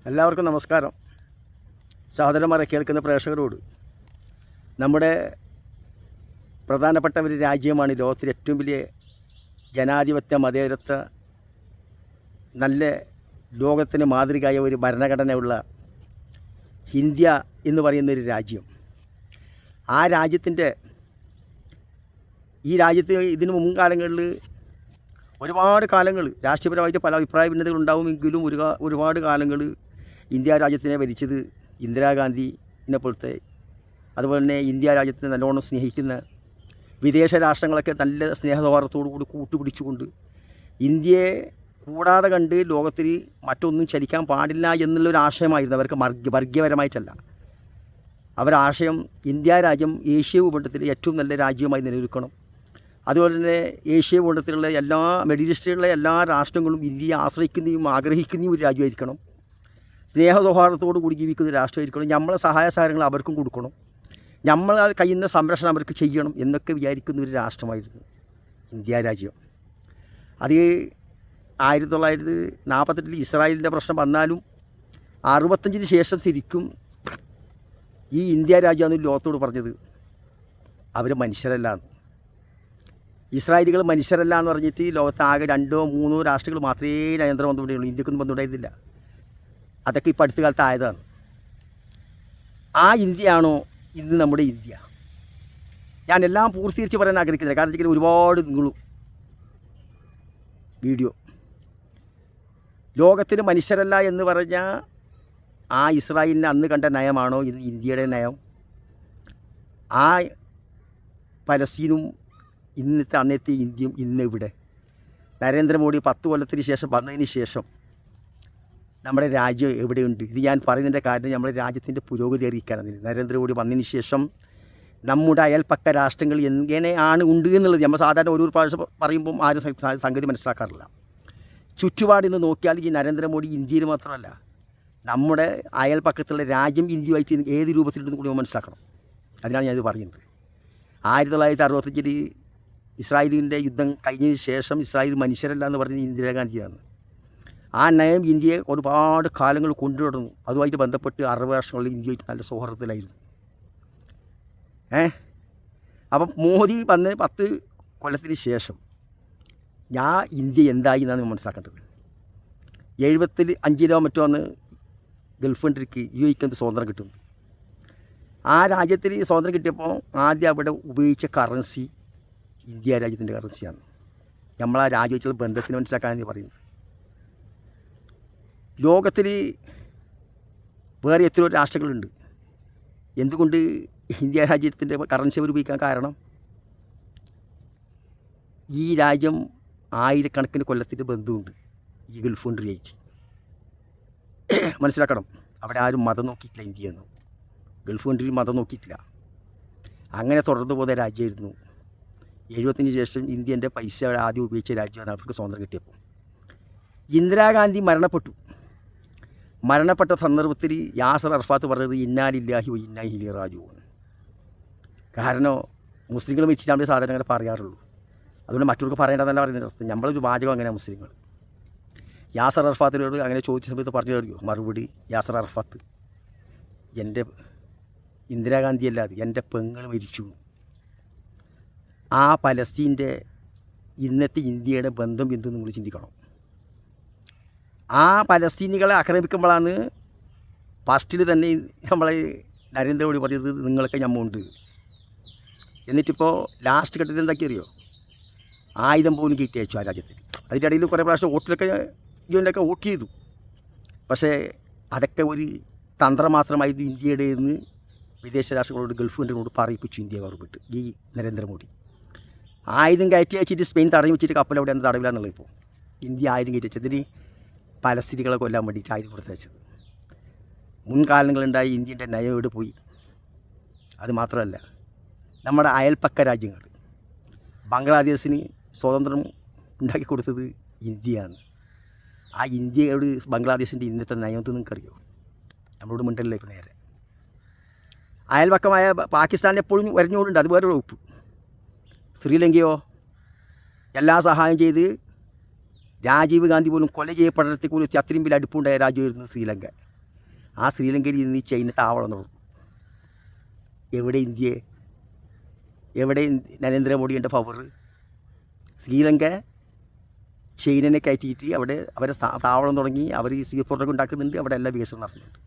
എല്ലാവർക്കും നമസ്കാരം. സഹോദരന്മാരെ, കേൾക്കുന്ന പ്രേക്ഷകരോട്, നമ്മുടെ പ്രധാനപ്പെട്ട ഒരു രാജ്യമാണ് ലോകത്തിലെ ഏറ്റവും വലിയ ജനാധിപത്യ മതേതരത്വ നല്ല ലോകത്തിന് മാതൃകയായ ഒരു ഭരണഘടനയുള്ള ഇന്ത്യ എന്ന് പറയുന്നൊരു രാജ്യം. ആ രാജ്യത്തിൻ്റെ ഇതിനു മുൻകാലങ്ങളിൽ ഒരുപാട് കാലങ്ങൾ രാഷ്ട്രീയപരമായിട്ട് പല അഭിപ്രായ ഭിന്നതകൾ ഉണ്ടാവുമെങ്കിലും ഒരുപാട് കാലങ്ങൾ ഇന്ത്യ രാജ്യത്തിനെ ഭരിച്ചത് ഇന്ദിരാഗാന്ധിനെ പോലത്തെ, അതുപോലെ തന്നെ ഇന്ത്യ രാജ്യത്തിനെ നല്ലോണം സ്നേഹിക്കുന്ന വിദേശ രാഷ്ട്രങ്ങളൊക്കെ നല്ല സ്നേഹസൗഹാർദ്ദത്തോടു കൂടി കൂട്ടുപിടിച്ചുകൊണ്ട് ഇന്ത്യയെ കൂടാതെ കണ്ട് ലോകത്തിൽ മറ്റൊന്നും ചലിക്കാൻ പാടില്ല എന്നുള്ളൊരു ആശയമായിരുന്നു അവർക്ക്. വർഗീയപരമായിട്ടല്ല, അവരാശയം ഇന്ത്യ രാജ്യം ഏഷ്യ ഭൂഖണ്ഡത്തിൽ ഏറ്റവും നല്ല രാജ്യമായി നിലനിൽക്കണം. അതുപോലെ തന്നെ ഏഷ്യ ഭൂഖണ്ഡത്തിലുള്ള മിഡിൽ ഈസ്റ്റിലുള്ള എല്ലാ രാഷ്ട്രങ്ങളും ഇന്ത്യയെ ആശ്രയിക്കുന്നതും ആഗ്രഹിക്കുന്നതും ഒരു രാജ്യമായിരിക്കണം. സ്നേഹസൗഹാർദ്ദത്തോടു കൂടി ജീവിക്കുന്ന രാഷ്ട്രമായിരിക്കണം. നമ്മളെ സഹായ സഹകരണങ്ങൾ അവർക്കും കൊടുക്കണം, നമ്മൾ കയ്യിൽ നിന്ന് സംരക്ഷണം അവർക്ക് ചെയ്യണം എന്നൊക്കെ വിചാരിക്കുന്ന ഒരു രാഷ്ട്രമായിരുന്നു ഇന്ത്യ രാജ്യം. അത് 1948 ഇസ്രായേലിൻ്റെ പ്രശ്നം വന്നാലും 65 ശേഷം ശരിക്കും ഈ ഇന്ത്യ രാജ്യമാണ് ലോകത്തോട് പറഞ്ഞത് അവർ മനുഷ്യരല്ല എന്ന്. ഇസ്രായേലികൾ മനുഷ്യരല്ല എന്ന് പറഞ്ഞിട്ട് ലോകത്ത് ആകെ 2-3 രാഷ്ട്രങ്ങൾ മാത്രമേ നയതന്ത്ര ബന്ധമുണ്ടായുള്ളൂ. ഇന്ത്യക്കൊന്നും ബന്ധമുണ്ടായിരുന്നില്ല. അതൊക്കെ ഇപ്പോൾ അടുത്ത കാലത്ത് ആയതാണ്. ആ ഇന്ത്യയാണോ ഇന്ന് നമ്മുടെ ഇന്ത്യ? ഞാൻ എല്ലാം പൂർത്തീകരിച്ച് പറയാൻ ആഗ്രഹിക്കുന്നില്ല, കാരണം വെച്ചാൽ ഒരുപാട് നിങ്ങളും വീഡിയോ. ലോകത്തിന് മനുഷ്യരല്ല എന്ന് പറഞ്ഞാൽ ആ ഇസ്രായേലിനെ അന്ന് കണ്ട നയമാണോ ഇന്ന് ഇന്ത്യയുടെ നയം? ആ പലസ്തീനും അന്നത്തെ ഇന്ത്യയും ഇന്ന് ഇവിടെ നരേന്ദ്രമോദി 10 കൊല്ലത്തിന് ശേഷം വന്നതിന് ശേഷം നമ്മുടെ രാജ്യം എവിടെയുണ്ട്? ഇത് ഞാൻ പറയുന്നതിൻ്റെ കാരണം നമ്മുടെ രാജ്യത്തിൻ്റെ പുരോഗതി അറിയിക്കാനാണ്. നരേന്ദ്രമോദി വന്നതിന് ശേഷം നമ്മുടെ അയൽപ്പക്ക രാഷ്ട്രങ്ങൾ എങ്ങനെയാണ് ഉണ്ട് എന്നുള്ളത് നമ്മൾ സാധാരണ ഒരു പ്രാവശ്യം പറയുമ്പം ആരും സംഗതി മനസ്സിലാക്കാറില്ല. ചുറ്റുപാടിൽ നിന്ന് നോക്കിയാൽ ഈ നരേന്ദ്രമോദി ഇന്ത്യയിൽ മാത്രമല്ല, നമ്മുടെ അയൽപ്പക്കത്തുള്ള രാജ്യം ഇന്ത്യയുമായിട്ട് ഏത് രൂപത്തിലുണ്ടെന്ന് കൂടി മനസ്സിലാക്കണം. അതിനാണ് ഞാനിത് പറയുന്നത്. 1965 ഇസ്രായേലിൻ്റെ യുദ്ധം കഴിഞ്ഞതിന് ശേഷം ഇസ്രായേൽ മനുഷ്യരല്ല എന്ന് പറഞ്ഞത് ഇന്ദിരാഗാന്ധിയാണ്. ആ നയം ഇന്ത്യയെ ഒരുപാട് കാലങ്ങൾ കൊണ്ടുവരുന്നു. അതുമായിട്ട് ബന്ധപ്പെട്ട് 60 വർഷങ്ങളിൽ ഇന്ത്യയായിട്ട് നല്ല സൗഹാർദ്ദത്തിലായിരുന്നു. അപ്പം മോദി വന്ന് 10 കൊല്ലത്തിന് ശേഷം ഇന്ത്യ എന്തായി എന്നാണ് മനസ്സിലാക്കേണ്ടത്. 75 മറ്റോ അന്ന് ഗൾഫ് കൺട്രിക്ക് UAE സ്വാതന്ത്ര്യം കിട്ടുന്നു. ആ രാജ്യത്തിൽ സ്വാതന്ത്ര്യം കിട്ടിയപ്പോൾ ആദ്യം അവിടെ ഉപയോഗിച്ച കറൻസി ഇന്ത്യ രാജ്യത്തിൻ്റെ കറൻസിയാണ്. നമ്മളാ രാജ്യമായിട്ടുള്ള ബന്ധത്തിന് മനസ്സിലാക്കാനാണ് പറയുന്നത്. ലോകത്തിൽ വേറെ എത്രയോ രാഷ്ട്രങ്ങളുണ്ട്. എന്തുകൊണ്ട് ഇന്ത്യ രാജ്യത്തിൻ്റെ കറൻസി അവർ ഉപയോഗിക്കാൻ കാരണം? ഈ രാജ്യം ആയിരക്കണക്കിന് കൊല്ലത്തിൻ്റെ ബന്ധമുണ്ട് ഈ ഗൾഫ് കൺട്രിയായിട്ട്. മനസ്സിലാക്കണം, അവിടെ ആരും മതം നോക്കിയിട്ടില്ല. ഇന്ത്യയൊന്നും ഗൾഫ് കൺട്രിയിൽ മതം നോക്കിയിട്ടില്ല. അങ്ങനെ തുടർന്നു പോകുന്ന രാജ്യമായിരുന്നു. 70-ന് ശേഷം ഇന്ത്യൻ്റെ പൈസ ആദ്യം ഉപയോഗിച്ച രാജ്യമാണ് അവർക്ക് സ്വാതന്ത്ര്യം കിട്ടിയപ്പോൾ. ഇന്ദിരാഗാന്ധി മരണപ്പെട്ട സന്ദർഭത്തിൽ യാസർ അറഫാത്ത് പറഞ്ഞത് ഇന്നാ ലില്ലാഹി വ ഇന്നാ ഇലൈഹി റാജിഊൻ. കാരണം മുസ്ലിങ്ങൾ വെച്ചിട്ട് നമ്മൾ സാധാരണ അങ്ങനെ പറയാറുള്ളൂ. അതുകൊണ്ട് മറ്റവർക്ക് പറയേണ്ടതല്ല പറയുന്ന അവസ്ഥ. നമ്മളൊരു വാചകം അങ്ങനെ മുസ്ലിങ്ങൾ. യാസർ അറഫാത്തിനോട് അങ്ങനെ ചോദിച്ച സമയത്ത് പറഞ്ഞു തരുമോ മറുപടി? യാസർ അറഫാത്ത്, എൻ്റെ ഇന്ദിരാഗാന്ധി അല്ലാതെ എൻ്റെ പെങ്ങൾ മരിച്ചു. ആ പലസ്തീൻ്റെ ഇന്നത്തെ ഇന്ത്യയുടെ ബന്ധം എന്ത് നിങ്ങൾ ചിന്തിക്കണം. ആ പലസ്തീനികളെ ആക്രമിക്കുമ്പോഴാണ് ഫസ്റ്റിൽ തന്നെ നമ്മളെ നരേന്ദ്രമോദി പറഞ്ഞത് നിങ്ങളൊക്കെ ഞമ്മുണ്ട്. എന്നിട്ടിപ്പോൾ ലാസ്റ്റ് ഘട്ടത്തിൽ എന്താക്കി അറിയോ? ആയുധം പോലും കയറ്റി അയച്ചു ആ രാജ്യത്തിൽ. അതിൻ്റെ ഇടയിൽ കുറേ പ്രാവശ്യം യൂണിലൊക്കെ വോട്ട് ചെയ്തു. പക്ഷേ അതൊക്കെ ഒരു തന്ത്രം മാത്രമായിരുന്നു ഇന്ത്യയുടെ നിന്ന് വിദേശ രാഷ്ട്രങ്ങളോട് ഗൾഫ് കൺട്രികളോട് പറയിപ്പിച്ചു ഇന്ത്യ ഗവൺമെൻറ്. ഈ നരേന്ദ്രമോദി ആയുധം കയറ്റി അയച്ചിട്ട് സ്പെയിൻ തടഞ്ഞു വെച്ചിട്ട് കപ്പൽ അവിടെ തടവില്ല എന്നുള്ളത്. ഇപ്പോൾ ഇന്ത്യ ആയുധം കയറ്റി വെച്ചതിന് പലസ്തീനികളെ കൊല്ലാൻ വേണ്ടിയിട്ട് ആയുധം കൊടുത്ത് വെച്ചത്. മുൻകാലങ്ങളുണ്ടായി ഇന്ത്യൻ്റെ നയം എവിടെ പോയി? അത് മാത്രമല്ല, നമ്മുടെ അയൽപ്പക്ക രാജ്യങ്ങൾ ബംഗ്ലാദേശിന് സ്വാതന്ത്ര്യം ഉണ്ടാക്കി കൊടുത്തത് ഇന്ത്യയാണ്. ആ ഇന്ത്യയോട് ബംഗ്ലാദേശിൻ്റെ ഇന്നത്തെ നയമെന്ന് നിങ്ങൾക്കറിയോ? നമ്മളോട് മിണ്ടല്ലേ ഇപ്പോൾ നേരെ. അയൽപക്കമായ പാകിസ്ഥാൻ എപ്പോഴും വരഞ്ഞുകൊണ്ടുണ്ട്, അത് വേറെ വകുപ്പ്. ശ്രീലങ്കയോ എല്ലാ സഹായം ചെയ്ത് രാജീവ് ഗാന്ധി പോലും കൊല ചെയ്യപ്പെടുന്നതിൽ പോലും അത്രയും വലിയ അടുപ്പുണ്ടായ രാജ്യമായിരുന്നു ശ്രീലങ്ക. ആ ശ്രീലങ്കയിൽ ഇന്ന് ഈ ചൈന താവളം നടന്നു. എവിടെ ഇന്ത്യ? എവിടെ നരേന്ദ്രമോദിയുടെ പവർ? ശ്രീലങ്ക ചൈനനെ കയറ്റിയിട്ട് അവിടെ അവരെ താവളം തുടങ്ങി, അവർ ഈ സീപോർട്ടൊക്കെ ഉണ്ടാക്കുന്നുണ്ട്, അവിടെ എല്ലാ വികസനം നടത്തുന്നുണ്ട്.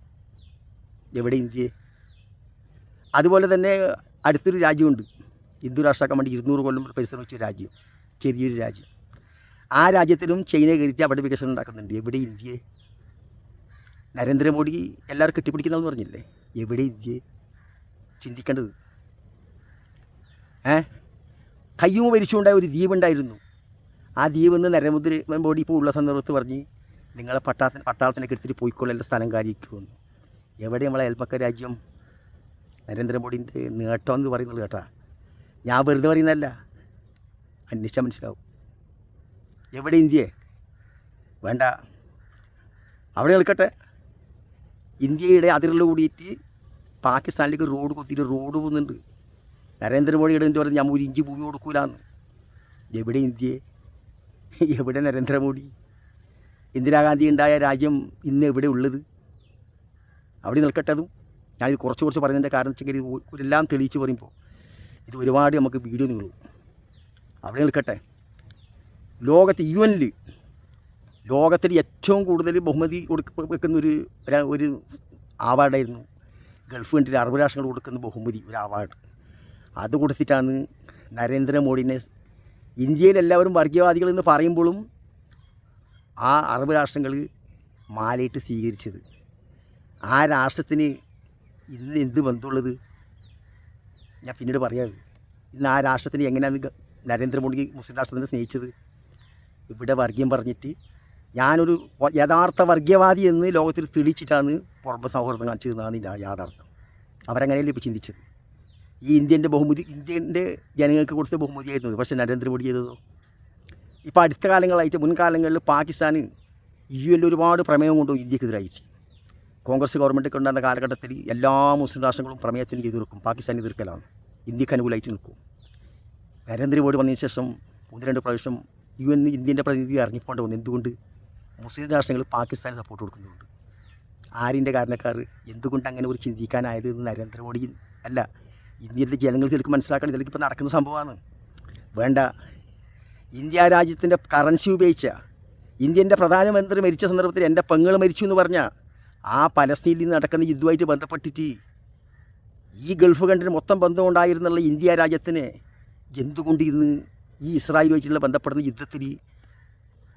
എവിടെ ഇന്ത്യ? അതുപോലെ തന്നെ അടുത്തൊരു രാജ്യമുണ്ട്, ഹിന്ദു രാഷ്ട്രമാക്കാൻ വേണ്ടി 200 കൊല്ലം പരിശ്രമിച്ച രാജ്യം, ചെറിയൊരു രാജ്യം. ആ രാജ്യത്തിലും ചൈന കയറിയിട്ട് അവിടെ വികസനം ഉണ്ടാക്കുന്നുണ്ട്. എവിടെ ഇന്ത്യ? നരേന്ദ്രമോദി എല്ലാവരും കെട്ടിപ്പിടിക്കുന്നതെന്ന് പറഞ്ഞില്ലേ, എവിടെ ഇന്ത്യ? ചിന്തിക്കേണ്ടത്. കയ്യും ഭരിച്ചുകൊണ്ടായ ഒരു ദ്വീപുണ്ടായിരുന്നു. ആ ദ്വീപിൽ നിന്ന് നരേന്ദ്രമോദി ഇപ്പോൾ ഉള്ള സന്ദർഭത്ത് പറഞ്ഞ് നിങ്ങളെ പട്ടാളത്തിനൊക്കെ എടുത്തിട്ട് പോയിക്കൊള്ളേണ്ട സ്ഥലം കാര്യമാക്കുമെന്ന്. എവിടെ നമ്മളെ അയൽപ്പക്ക രാജ്യം? നരേന്ദ്രമോദിൻ്റെ നേട്ടം എന്ന് പറയുന്നത് കേട്ടാ, ഞാൻ വെറുതെ പറയുന്നതല്ല, അന്വേഷിച്ചാൽ മനസ്സിലാവും. എവിടെ ഇന്ത്യ? വേണ്ട, അവിടെ നിൽക്കട്ടെ. ഇന്ത്യയുടെ അതിരിൽ കൂടിയിട്ട് പാകിസ്ഥാനിലേക്ക് റോഡ് കൊത്തിയിട്ട് റോഡ് പോകുന്നുണ്ട്. നരേന്ദ്രമോദിയുടെ എന്ത് പറഞ്ഞ് ഞാൻ ഒരു ഇഞ്ച് ഭൂമി കൊടുക്കൂലെന്ന്. എവിടെ ഇന്ത്യ? എവിടെ നരേന്ദ്രമോദി? ഇന്ദിരാഗാന്ധി ഉണ്ടായ രാജ്യം ഇന്ന് എവിടെ ഉള്ളത്? അവിടെ നിൽക്കട്ടെ. അതും ഞാനിത് കുറച്ച് പറയുന്നതിൻ്റെ കാരണം വെച്ചെങ്കിൽ എല്ലാം തെളിയിച്ച് പറയുമ്പോൾ ഇത് ഒരുപാട് നമുക്ക് വീഡിയോ നീളും. അവിടെ നിൽക്കട്ടെ. ലോകത്ത് UN-ൽ ലോകത്തിൽ ഏറ്റവും കൂടുതൽ ബഹുമതി വെക്കുന്നൊരു അവാർഡായിരുന്നു ഗൾഫ് കൺട്രി, അറബ് രാഷ്ട്രങ്ങൾ കൊടുക്കുന്ന ബഹുമതി, ഒരു അവാർഡ്. അത് കൊടുത്തിട്ടാണ് നരേന്ദ്രമോദിനെ ഇന്ത്യയിലെല്ലാവരും വർഗീയവാദികളെന്ന് പറയുമ്പോഴും ആ അറബ് രാഷ്ട്രങ്ങൾ മാലയിട്ട് സ്വീകരിച്ചത്. ആ രാഷ്ട്രത്തിന് ഇന്ന് എന്ത് ബന്ധമുള്ളത് ഞാൻ പിന്നീട് പറയാം. ഇന്ന് ആ രാഷ്ട്രത്തിന് എങ്ങനെയാണ് നരേന്ദ്രമോദി മുസ്ലിം രാഷ്ട്രത്തിനെ സ്നേഹിച്ചത്? ഇവിടെ വർഗീയം പറഞ്ഞിട്ട് ഞാനൊരു യഥാർത്ഥ വർഗീയവാദി എന്ന് ലോകത്തിൽ തെളിയിച്ചിട്ടാണ് പുറമെ സൗഹൃദം കാണിച്ചതെന്നാണ് യാഥാർത്ഥ്യം. അവരങ്ങനെയല്ലേ ഇപ്പോൾ ചിന്തിച്ചത്. ഈ ഇന്ത്യൻ്റെ ബഹുമതി ഇന്ത്യൻ്റെ ജനങ്ങൾക്ക് കൊടുത്ത ബഹുമതിയായിരുന്നത്. പക്ഷേ നരേന്ദ്രമോദി ചെയ്തതോ? ഇപ്പോൾ അടുത്ത കാലങ്ങളായിട്ട്, മുൻകാലങ്ങളിൽ പാകിസ്ഥാന് UN ഒരുപാട് പ്രമേയം കൊണ്ടുപോകും ഇന്ത്യക്കെതിരായിട്ട്. കോൺഗ്രസ് ഗവൺമെൻറ് ഉണ്ടാകുന്ന കാലഘട്ടത്തിൽ എല്ലാ മുസ്ലിം രാഷ്ട്രങ്ങളും പ്രമേയത്തിന് എതിർക്കും, പാകിസ്ഥാൻ എതിർക്കലാണ്, ഇന്ത്യക്ക് അനുകൂലമായിട്ട് നിൽക്കും. നരേന്ദ്രമോദി വന്നതിന് ശേഷം 1-2 പ്രാവശ്യം UN ഇന്ത്യൻ്റെ പ്രതിനിധി അറിഞ്ഞിപ്പോണ്ട് വന്നു. എന്തുകൊണ്ട്? മുസ്ലിം രാഷ്ട്രങ്ങൾ പാകിസ്ഥാന് സപ്പോർട്ട് കൊടുക്കുന്നുണ്ട്. ആരിൻ്റെ കാരണക്കാർ? എന്തുകൊണ്ട് അങ്ങനെ ഒരു ചിന്തിക്കാനായത് എന്ന് നരേന്ദ്രമോദി അല്ല, ഇന്ത്യയിലെ ജനങ്ങൾ ഇതിലേക്ക് മനസ്സിലാക്കണം. ഇതിലേക്ക് ഇപ്പോൾ നടക്കുന്ന സംഭവമാണ്. വേണ്ട, ഇന്ത്യ രാജ്യത്തിൻ്റെ കറൻസി ഉപയോഗിച്ച ഇന്ത്യൻ്റെ പ്രധാനമന്ത്രി മരിച്ച സന്ദർഭത്തിൽ എൻ്റെ പെങ്ങൾ മരിച്ചു എന്ന് പറഞ്ഞാൽ ആ പലസ്തീനിൽ നിന്ന് നടക്കുന്ന യുദ്ധമായിട്ട് ബന്ധപ്പെട്ടിട്ട് ഈ ഗൾഫ് കൺട്രി മൊത്തം ബന്ധമുണ്ടായിരുന്നുള്ള ഇന്ത്യ രാജ്യത്തിന് എന്തുകൊണ്ട് ഇന്ന് ഈ ഇസ്രായേലുമായിട്ടുള്ള ബന്ധപ്പെടുന്ന യുദ്ധത്തിൽ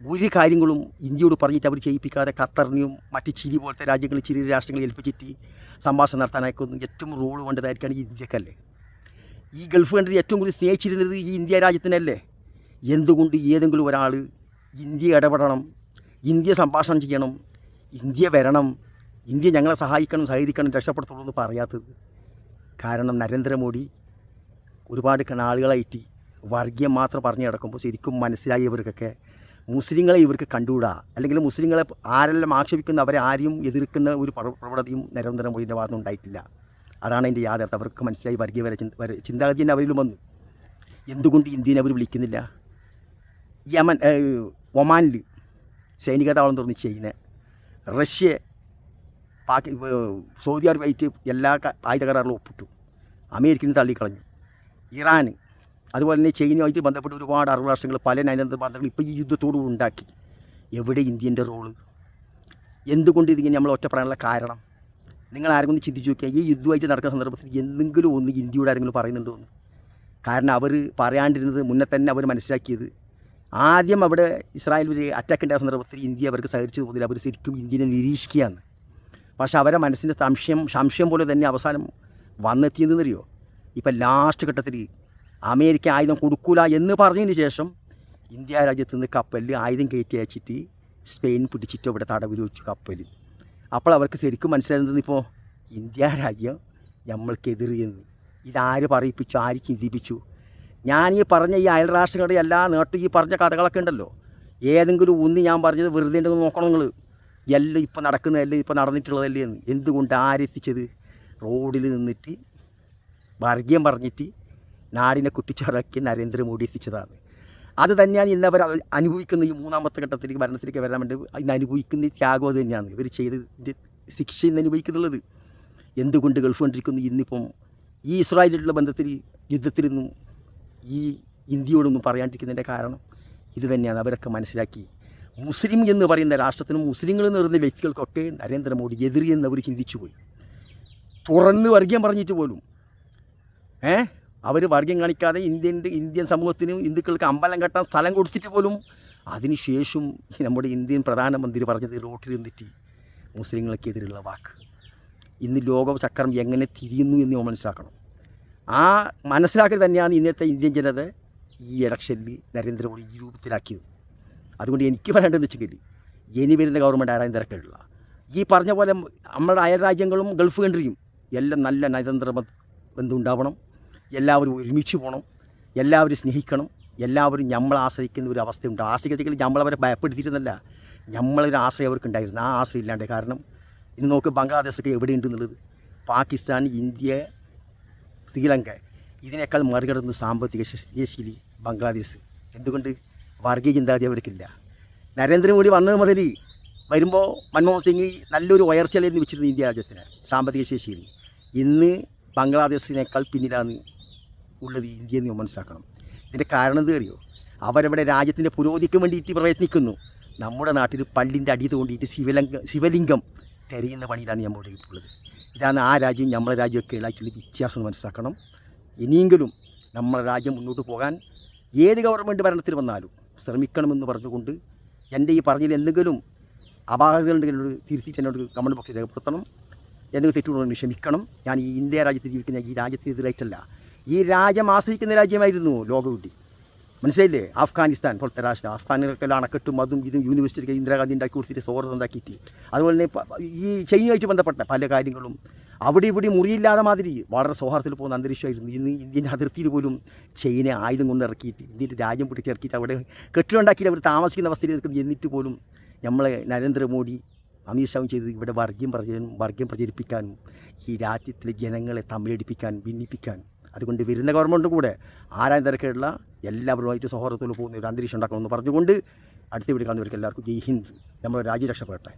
ഒരു കാര്യങ്ങളും ഇന്ത്യയോട് പറഞ്ഞിട്ട് അവർ ചെയ്യിപ്പിക്കാതെ ഖത്തറിനെയും മറ്റ് ചിരി പോലത്തെ രാജ്യങ്ങളിൽ ചെറിയ രാഷ്ട്രങ്ങളെ ഏൽപ്പിച്ചിട്ട് സംഭാഷണം നടത്താനായിക്കൊന്നും ഏറ്റവും റോൾ വേണ്ടതായിരിക്കുകയാണ് ഈ ഇന്ത്യക്കല്ലേ. ഈ ഗൾഫ് കൺട്രി ഏറ്റവും കൂടുതൽ സ്നേഹിച്ചിരുന്നത് ഈ ഇന്ത്യ രാജ്യത്തിനല്ലേ. എന്തുകൊണ്ട് ഏതെങ്കിലും ഒരാൾ ഇന്ത്യ ഇടപെടണം, ഇന്ത്യ സംഭാഷണം ചെയ്യണം, ഇന്ത്യ വരണം, ഇന്ത്യ ഞങ്ങളെ സഹായിക്കണം, സഹകരിക്കണം, രക്ഷപ്പെടുത്തുള്ളൂ എന്ന് പറയാത്തത്? കാരണം നരേന്ദ്രമോദി ഒരുപാട് നാളുകളായിട്ട് വർഗീയം മാത്രം പറഞ്ഞു കിടക്കുമ്പോൾ ശരിക്കും മനസ്സിലായവർക്കൊക്കെ മുസ്ലിങ്ങളെ ഇവർക്ക് കണ്ടുകൂടാ, അല്ലെങ്കിൽ മുസ്ലിങ്ങളെ ആരെല്ലാം ആക്ഷേപിക്കുന്ന അവരെ ആരെയും എതിർക്കുന്ന ഒരു പ്രവണതയും നരേന്ദ്രമോദിൻ്റെ ഭാഗത്ത് ഉണ്ടായിട്ടില്ല. അതാണ് എൻ്റെ യാഥാർത്ഥ്യം. അവർക്ക് മനസ്സിലായി വർഗീയ ചിന്താഗതി തന്നെ അവരിലും വന്നു. എന്തുകൊണ്ട് ഇന്ത്യനെ അവർ വിളിക്കുന്നില്ല? ഒമാനിൽ സൈനിക താവളം തുറന്ന് ചൈന, റഷ്യ, സൗദി അറേബ്യയായിട്ട് എല്ലാ ആയുധ കരാറിലും ഒപ്പിട്ടു, അമേരിക്കനെ തള്ളിക്കളഞ്ഞു, ഇറാൻ, അതുപോലെ തന്നെ ചൈനയുമായിട്ട് ബന്ധപ്പെട്ട് ഒരുപാട് അറബ് രാഷ്ട്രങ്ങൾ പല നയതന്ത്ര ബന്ധങ്ങൾ ഇപ്പോൾ ഈ യുദ്ധത്തോട് ഉണ്ടാക്കി. എവിടെ ഇന്ത്യൻ്റെ റോള്? എന്തുകൊണ്ട് ഇതിങ്ങനെ നമ്മൾ ഒറ്റപ്പെടാനുള്ള കാരണം നിങ്ങൾ ആരെങ്കിലും ഒന്ന് ചിന്തിച്ച് നോക്കിയാൽ ഈ യുദ്ധമായിട്ട് നടക്കുന്ന സന്ദർഭത്തിൽ എന്തെങ്കിലും ഒന്ന് ഇന്ത്യയോട് ആരെങ്കിലും പറയുന്നുണ്ടോ എന്ന്? കാരണം അവർ പറയാണ്ടിരുന്നത് മുന്നേ തന്നെ അവർ മനസ്സിലാക്കിയത്, ആദ്യം അവിടെ ഇസ്രായേൽ ഒരു അറ്റാക്ക് ഉണ്ടായ സന്ദർഭത്തിൽ ഇന്ത്യ അവർക്ക് സഹകരിച്ചത് മുതൽ അവർ ശരിക്കും ഇന്ത്യനെ നിരീക്ഷിക്കുകയാണ്. പക്ഷേ അവരെ മനസ്സിൻ്റെ സംശയം പോലെ തന്നെ അവസാനം വന്നെത്തിയെന്നറിയോ? ഇപ്പം ലാസ്റ്റ് ഘട്ടത്തിൽ അമേരിക്ക ആയുധം കൊടുക്കൂല എന്ന് പറഞ്ഞതിന് ശേഷം ഇന്ത്യ രാജ്യത്ത് നിന്ന് കപ്പലിൽ ആയുധം കയറ്റി അയച്ചിട്ട് സ്പെയിൻ പിടിച്ചിട്ട് ഇവിടെ തടവിൽ വെച്ചു കപ്പൽ. അപ്പോൾ അവർക്ക് ശരിക്കും മനസ്സിലാകുന്നത് ഇപ്പോൾ ഇന്ത്യ രാജ്യം നമ്മൾക്കെതിരെയെന്ന്. ഇതാര് പറയിപ്പിച്ചു, ആര് ചിന്തിപ്പിച്ചു? ഞാൻ ഈ പറഞ്ഞ ഈ അയൽ രാഷ്ട്രങ്ങളുടെ എല്ലാ നേട്ടം ഈ പറഞ്ഞ കഥകളൊക്കെ ഉണ്ടല്ലോ, ഏതെങ്കിലും ഒന്ന് ഞാൻ പറഞ്ഞത് വെറുതെ ഉണ്ടെന്ന് നോക്കണം നിങ്ങൾ. എല്ലാം ഇപ്പോൾ നടക്കുന്നതല്ലേ, ഇപ്പോൾ നടന്നിട്ടുള്ളതല്ലേ എന്ന്. എന്തുകൊണ്ട് ആരെത്തിച്ചത്? റോഡിൽ നിന്നിട്ട് വർഗീയം പറഞ്ഞിട്ട് നാടിനെ കുട്ടിച്ചോറാക്കി നരേന്ദ്രമോദി എത്തിച്ചതാണ്. അത് തന്നെയാണ് ഇന്നവർ അനുഭവിക്കുന്ന ഈ മൂന്നാമത്തെ ഘട്ടത്തിലേക്ക് ഭരണത്തിലേക്ക് വരാൻ വേണ്ടി ഇന്ന് അനുഭവിക്കുന്ന ത്യാഗം അത് തന്നെയാണ് ഇവർ ചെയ്തതിൻ്റെ ശിക്ഷ ഇന്ന് അനുഭവിക്കുന്നുള്ളത്. എന്തുകൊണ്ട് ഗൾഫ് കണ്ടിരിക്കുന്നു ഇന്നിപ്പം ഈ ഇസ്രായേലിലുള്ള ബന്ധത്തിൽ യുദ്ധത്തിൽ നിന്നും ഈ ഇന്ത്യയോടൊന്നും പറയാണ്ടിരിക്കുന്നതിൻ്റെ കാരണം ഇത് തന്നെയാണ്. അവരൊക്കെ മനസ്സിലാക്കി മുസ്ലിം എന്ന് പറയുന്ന രാഷ്ട്രത്തിനും മുസ്ലിങ്ങൾ എന്ന് പറയുന്ന വ്യക്തികൾക്കൊക്കെ നരേന്ദ്രമോദി എതിരി എന്ന് അവർ ചിന്തിച്ചു പോയി. തുറന്ന് വർഗീയം പറഞ്ഞിട്ട് പോലും അവർ വർഗീയം കാണിക്കാതെ ഇന്ത്യൻ സമൂഹത്തിനും ഹിന്ദുക്കൾക്ക് അമ്പലം കെട്ടാൻ സ്ഥലം കൊടുത്തിട്ട് പോലും അതിനുശേഷം നമ്മുടെ ഇന്ത്യൻ പ്രധാനമന്ത്രി പറഞ്ഞത് റോട്ടിൽ നിന്നിട്ട് മുസ്ലിങ്ങൾക്കെതിരെയുള്ള വാക്ക്. ഇന്ന് ലോക ചക്രം എങ്ങനെ തിരിയുന്നു എന്ന് നമ്മൾ മനസ്സിലാക്കണം. ആ മനസ്സിലാക്കൽ തന്നെയാണ് ഇന്നത്തെ ഇന്ത്യൻ ജനത ഈ ഇലക്ഷനിൽ നരേന്ദ്രമോദി ഈ രൂപത്തിലാക്കിയത്. അതുകൊണ്ട് എനിക്ക് പറയേണ്ടതെന്ന് വെച്ചെങ്കിൽ ഇനി വരുന്ന ഗവൺമെൻറ് ആരായും തിരക്കില്ല. ഈ പറഞ്ഞ പോലെ നമ്മുടെ അയൽ രാജ്യങ്ങളും ഗൾഫ് കൺട്രിയും എല്ലാം നല്ല നയതന്ത്ര ബന്ധം ഉണ്ടാവണം. എല്ലാവരും ഒരുമിച്ച് പോകണം, എല്ലാവരും സ്നേഹിക്കണം, എല്ലാവരും നമ്മളെ ആശ്രയിക്കുന്ന ഒരു അവസ്ഥയുണ്ട്. ആശ്രയിക്കത്തിൽ നമ്മളവരെ ഭയപ്പെടുത്തിയിരുന്നല്ല, നമ്മളൊരു ആശ്രയം അവർക്കുണ്ടായിരുന്നു. ആ ആശ്രയം ഇല്ലാണ്ട് കാരണം ഇന്ന് നോക്ക് ബംഗ്ലാദേശൊക്കെ എവിടെയുണ്ടെന്നുള്ളത്. പാകിസ്ഥാൻ, ഇന്ത്യ, ശ്രീലങ്ക ഇതിനേക്കാൾ മറികടന്ന് സാമ്പത്തിക ശേഷിയിൽ ബംഗ്ലാദേശ്. എന്തുകൊണ്ട്? വർഗീയ ചിന്താഗതി അവർക്കില്ല. നരേന്ദ്രമോദി വന്നത് മുതൽ വരുമ്പോൾ മൻമോഹൻ സിംഗ് നല്ലൊരു ഉയർച്ചയിലായിരുന്നു വെച്ചിരുന്നു ഇന്ത്യ രാജ്യത്തിന് സാമ്പത്തിക ശേഷിയിൽ. ഇന്ന് ബംഗ്ലാദേശിനേക്കാൾ പിന്നിലാണ് ഉള്ളത് ഇന്ത്യ എന്ന് മനസ്സിലാക്കണം. ഇതിൻ്റെ കാരണം എന്ത് അറിയോ? അവരവിടെ രാജ്യത്തിൻ്റെ പുരോഗതിക്ക് വേണ്ടിയിട്ട് പ്രയത്നിക്കുന്നു. നമ്മുടെ നാട്ടിൽ പള്ളിൻ്റെ അടിയിൽ കൊണ്ടിട്ട് ശിവലിംഗം തിരയുന്ന പണിയിലാണ് നമ്മുടെ ഉള്ളത്. ഇതാണ് ആ രാജ്യം നമ്മളെ രാജ്യമൊക്കെ ഉള്ളതായിട്ടുള്ള വ്യത്യാസം മനസ്സിലാക്കണം. ഇനിയെങ്കിലും നമ്മളെ രാജ്യം മുന്നോട്ട് പോകാൻ ഏത് ഗവൺമെൻറ് ഭരണത്തിൽ വന്നാലും ശ്രമിക്കണമെന്ന് പറഞ്ഞുകൊണ്ട് എൻ്റെ ഈ പറഞ്ഞതിൽ എന്തെങ്കിലും അപാകതകളുണ്ടെങ്കിൽ തിരുത്തിയിട്ട് എന്നോട് കമൻറ്റ് ബോക്സിൽ രേഖപ്പെടുത്തണം. എന്തെങ്കിലും തെറ്റുകൊണ്ടെങ്കിൽ ക്ഷമിക്കണം. ഞാൻ ഈ ഇന്ത്യ രാജ്യത്ത് ജീവിക്കുന്ന ഈ രാജ്യത്തിനെതിരായിട്ടല്ല, ഈ രാജ്യം ആശ്രയിക്കുന്ന രാജ്യമായിരുന്നു ലോകവിട്ടി. മനസ്സിലായില്ലേ? അഫ്ഗാനിസ്ഥാൻ പോലത്തെ രാഷ്ട്രം, അഫ്ഗാനിലെല്ലാം അണക്കെട്ടും അതും ഇതും യൂണിവേഴ്സിറ്റിക്ക് ഇന്ദിരാഗാന്ധി ഉണ്ടാക്കി കൊടുത്തിട്ട് സൗഹൃദം ഉണ്ടാക്കിയിട്ട്, അതുപോലെ തന്നെ ഈ ചൈനയുമായിട്ട് ബന്ധപ്പെട്ട പല കാര്യങ്ങളും അവിടെ ഇവിടെ മുറിയില്ലാതെ മാതിരി വളരെ സൗഹാർദ്ദത്തിൽ പോകുന്ന അന്തരീക്ഷമായിരുന്നു. ഇന്ന് ഇന്ത്യൻ അതിർത്തിയിൽ പോലും ചൈന ആയുധം കൊണ്ട് ഇറക്കിയിട്ട് ഇന്ത്യൻ്റെ രാജ്യം പൊട്ടിച്ചിറക്കിയിട്ട് അവിടെ കെട്ടിടമുണ്ടാക്കിയിട്ട് അവർ താമസിക്കുന്ന അവസ്ഥയിൽ നിൽക്കുന്നത്. എന്നിട്ട് പോലും നമ്മളെ നരേന്ദ്രമോദി അമിത്ഷാവും ചെയ്ത് ഇവിടെ വർഗീയം പ്രചരിപ്പിക്കാനും ഈ രാജ്യത്തിലെ ജനങ്ങളെ തമ്മിലടിപ്പിക്കാനും ഭിന്നിപ്പിക്കാനും. അതുകൊണ്ട് വരുന്ന ഗവൺമെൻറ് കൂടെ ആരായും തിരക്കുള്ള എല്ലാവരുമായിട്ട് സൗഹാർദ്ദത്തിൽ പോകുന്ന ഒരു അന്തരീക്ഷം ഉണ്ടാക്കണമെന്ന് പറഞ്ഞുകൊണ്ട് അടുത്ത വീട് കാണുന്നവർക്ക് എല്ലാവർക്കും ജയ് ഹിന്ദ്. നമ്മുടെ രാജ്യം രക്ഷപ്പെടട്ടെ.